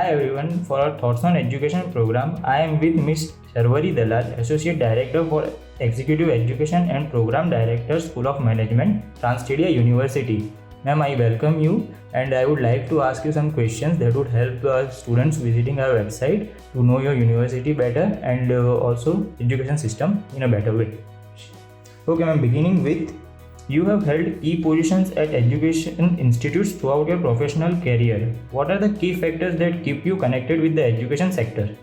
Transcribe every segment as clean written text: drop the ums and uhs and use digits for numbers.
Hi everyone, for our Thoughts on Education program, I am with Ms. Sharvari Dalal, Associate Director for Executive Education and Program Director, School of Management, TransStadia University. Ma'am, I welcome you and I would like to ask you some questions that would help our students visiting our website to know your university better and also education system in a better way. Okay, ma'am, beginning with you have held key positions at education institutes throughout your professional career. What are the key factors that keep you connected with the education sector?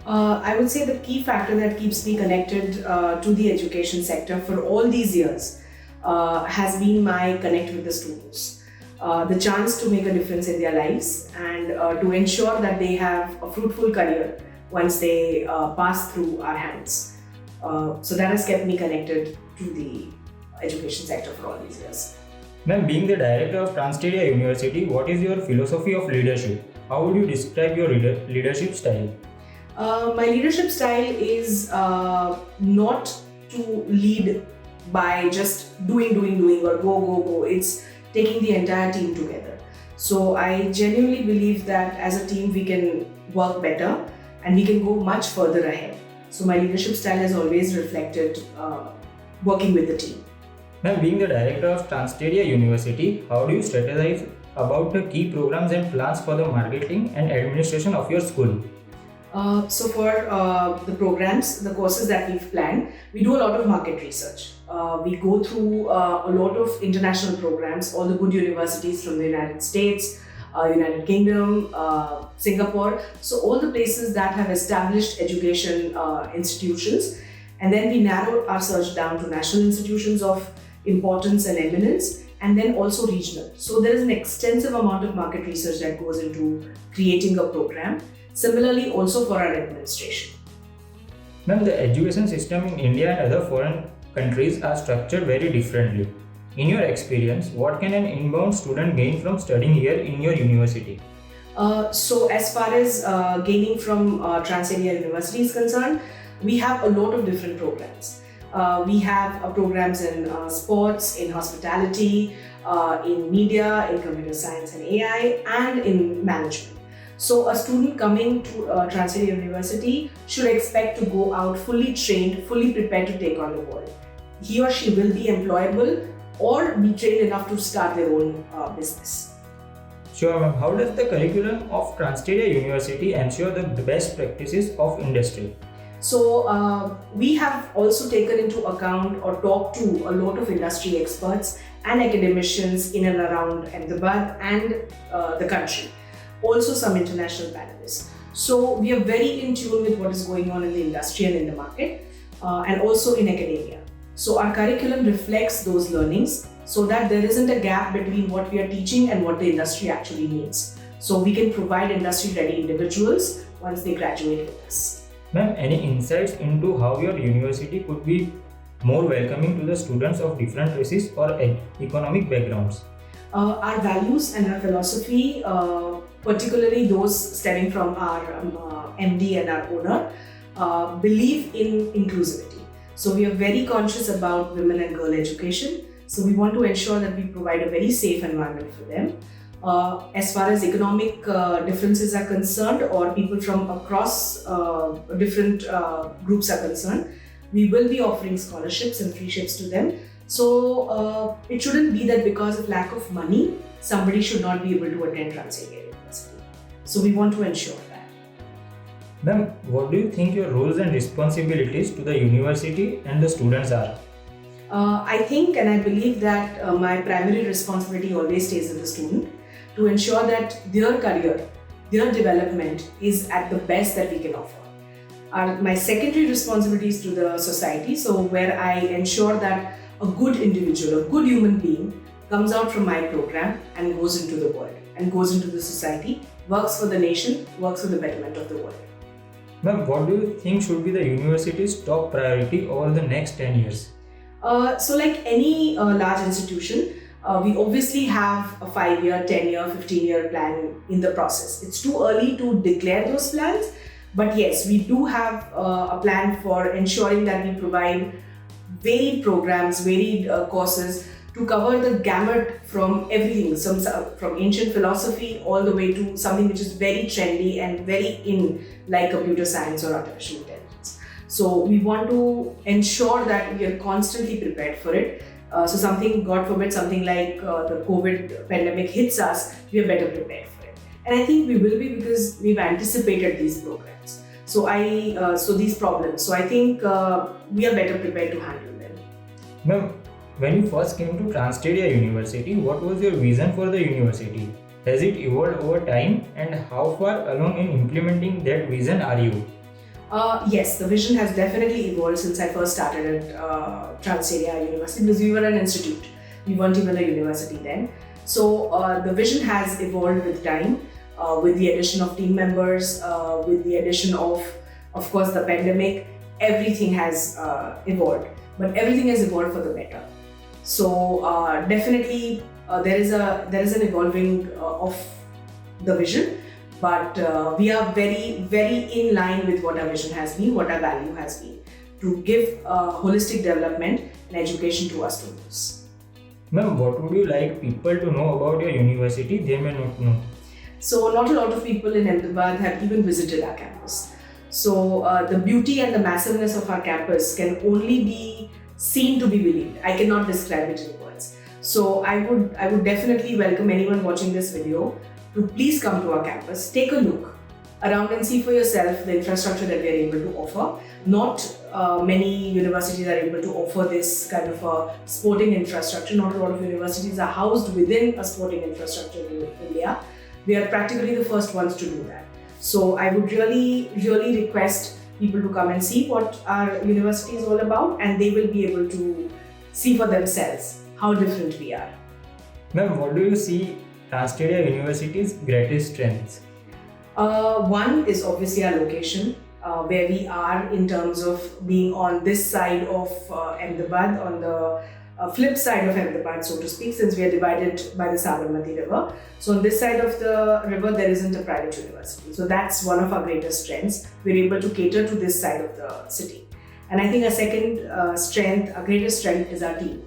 I would say the key factor that keeps me connected to the education sector for all these years has been my connect with the students. The chance to make a difference in their lives and to ensure that they have a fruitful career once they pass through our hands. So that has kept me connected to the education sector for all these years. Ma'am, being the director of TransStadia University, what is your philosophy of leadership? How would you describe your leadership style? My leadership style is not to lead by just doing or go. It's taking the entire team together. So I genuinely believe that as a team we can work better and we can go much further ahead. So my leadership style has always reflected working with the team. Ma'am, being the director of TransStadia University, how do you strategize about the key programs and plans for the marketing and administration of your school? So for the programs, the courses that we've planned, we do a lot of market research. We go through a lot of international programs, all the good universities from the United States, United Kingdom, Singapore. So all the places that have established education institutions. And then we narrow our search down to national institutions of importance and eminence, and then also regional. So there is an extensive amount of market research that goes into creating a program. Similarly, also for our administration. Ma'am, the education system in India and other foreign countries are structured very differently. In your experience, what can an inbound student gain from studying here in your university? So as far as gaining from TransStadia University is concerned, we have a lot of different programs. We have programs in sports, in hospitality, in media, in computer science and AI, and in management. So a student coming to TransStadia University should expect to go out fully trained, fully prepared to take on the world. He or she will be employable or be trained enough to start their own business. Sure, ma'am. How does the curriculum of TransStadia University ensure the best practices of industry? So we have also taken into account or talked to a lot of industry experts and academicians in and around Ahmedabad and the country. Also some international panelists. So we are very in tune with what is going on in the industry and in the market and also in academia. So our curriculum reflects those learnings so that there isn't a gap between what we are teaching and what the industry actually needs. So we can provide industry-ready individuals once they graduate with us. Ma'am, any insights into how your university could be more welcoming to the students of different races or economic backgrounds? Our values and our philosophy, particularly those stemming from our MD and our owner, believe in inclusivity. So we are very conscious about women and girl education. So we want to ensure that we provide a very safe environment for them. As far as economic differences are concerned or people from across different groups are concerned, we will be offering scholarships and free trips to them. So it shouldn't be that because of lack of money, somebody should not be able to attend TransStadia University. So we want to ensure that. Ma'am, what do you think your roles and responsibilities to the university and the students are? I think and I believe that my primary responsibility always stays with the student to ensure that their career, their development is at the best that we can offer. My secondary responsibilities to the society, so where I ensure that a good individual, a good human being comes out from my program and goes into the world and goes into the society, works for the nation, works for the betterment of the world. Ma'am, what do you think should be the university's top priority over the next 10 years? So like any large institution, we obviously have a 5-year, 10-year, 15-year plan in the process. It's too early to declare those plans, but yes, we do have a plan for ensuring that we provide varied programs, varied courses to cover the gamut from everything, from ancient philosophy all the way to something which is very trendy and very in, like computer science or artificial intelligence. So we want to ensure that we are constantly prepared for it. So something, God forbid, something like the COVID pandemic hits us, we are better prepared for it. And I think we will be, because we've anticipated these programs. So these problems. So I think we are better prepared to handle them. Ma'am, when you first came to TransStadia University, what was your vision for the university? Has it evolved over time, and how far along in implementing that vision are you? Yes, the vision has definitely evolved since I first started at TransStadia University, because we were an institute. We weren't even a university then. So the vision has evolved with time, with the addition of team members, with the addition of course, the pandemic. Everything has evolved, but everything has evolved for the better. So definitely there is an evolving of the vision. But we are very, very in line with what our vision has been, what our value has been, to give holistic development and education to our students. Ma'am, what would you like people to know about your university they may not know? So not a lot of people in Ahmedabad have even visited our campus. So the beauty and the massiveness of our campus can only be seen to be believed. I cannot describe it in words. So I would definitely welcome anyone watching this video to please come to our campus, take a look around and see for yourself the infrastructure that we are able to offer. Not many universities are able to offer this kind of a sporting infrastructure. Not a lot of universities are housed within a sporting infrastructure in India. We are practically the first ones to do that. So I would really, really request people to come and see what our university is all about, and they will be able to see for themselves how different we are. Ma'am, what do you see TransStadia University's greatest strengths? One is obviously our location, where we are in terms of being on this side of Ahmedabad, on the flip side of Ahmedabad, so to speak, since we are divided by the Sabarmati River. So on this side of the river, there isn't a private university. So that's one of our greatest strengths. We're able to cater to this side of the city. And I think a second strength, our greatest strength, is our team.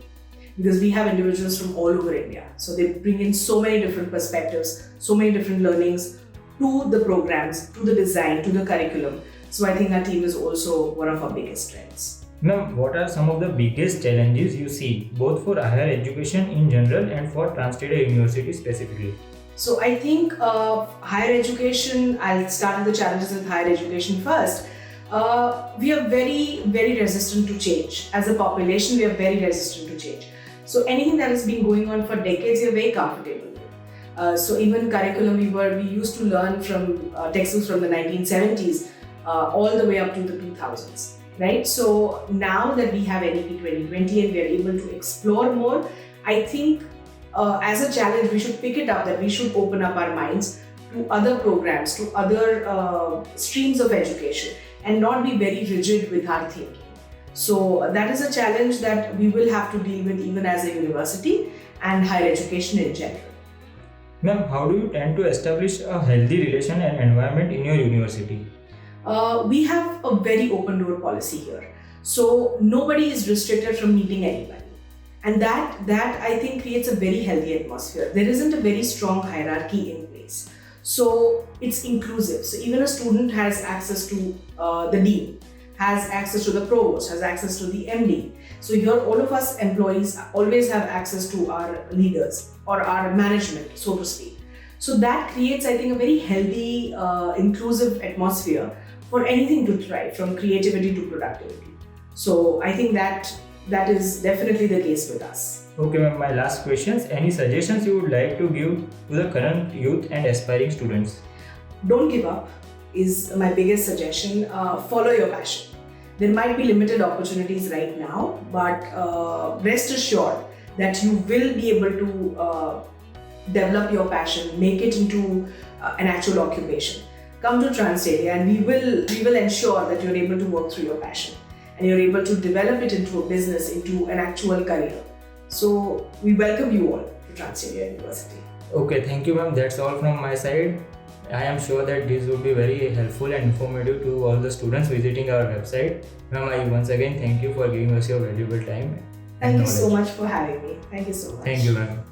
Because we have individuals from all over India. So they bring in so many different perspectives, so many different learnings to the programs, to the design, to the curriculum. So I think our team is also one of our biggest strengths. Ma'am, what are some of the biggest challenges you see, both for higher education in general and for TransStadia University specifically? So I think higher education, I'll start with the challenges with higher education first. We are very, very resistant to change. As a population, we are very resistant to change. So anything that has been going on for decades, we are very comfortable with. So even curriculum, we used to learn from textbooks from the 1970s all the way up to the 2000s, right? So now that we have NEP 2020 and we are able to explore more, I think as a challenge, we should pick it up, that we should open up our minds to other programs, to other streams of education, and not be very rigid with our thinking. So that is a challenge that we will have to deal with even as a university and higher education in general. Ma'am, how do you tend to establish a healthy relation and environment in your university? We have a very open door policy here. So nobody is restricted from meeting anybody. And that I think creates a very healthy atmosphere. There isn't a very strong hierarchy in place. So it's inclusive. So even a student has access to the dean, has access to the provost, has access to the MD. So here all of us employees always have access to our leaders or our management, so to speak. So that creates, I think, a very healthy, inclusive atmosphere for anything to thrive, from creativity to productivity. So I think that is definitely the case with us. Okay, ma'am, my last questions. Any suggestions you would like to give to the current youth and aspiring students? Don't give up is my biggest suggestion. Follow your passion. There might be limited opportunities right now, but rest assured that you will be able to develop your passion, make it into an actual occupation. Come to TransStadia and we will ensure that you're able to work through your passion and you're able to develop it into a business, into an actual career. So we welcome you all to TransStadia University. Okay, thank you, ma'am. That's all from my side. I am sure that this would be very helpful and informative to all the students visiting our website. Ma'am, I once again thank you for giving us your valuable time. Thank and you so knowledge. much for having me. Thank you so much. Thank you, ma'am.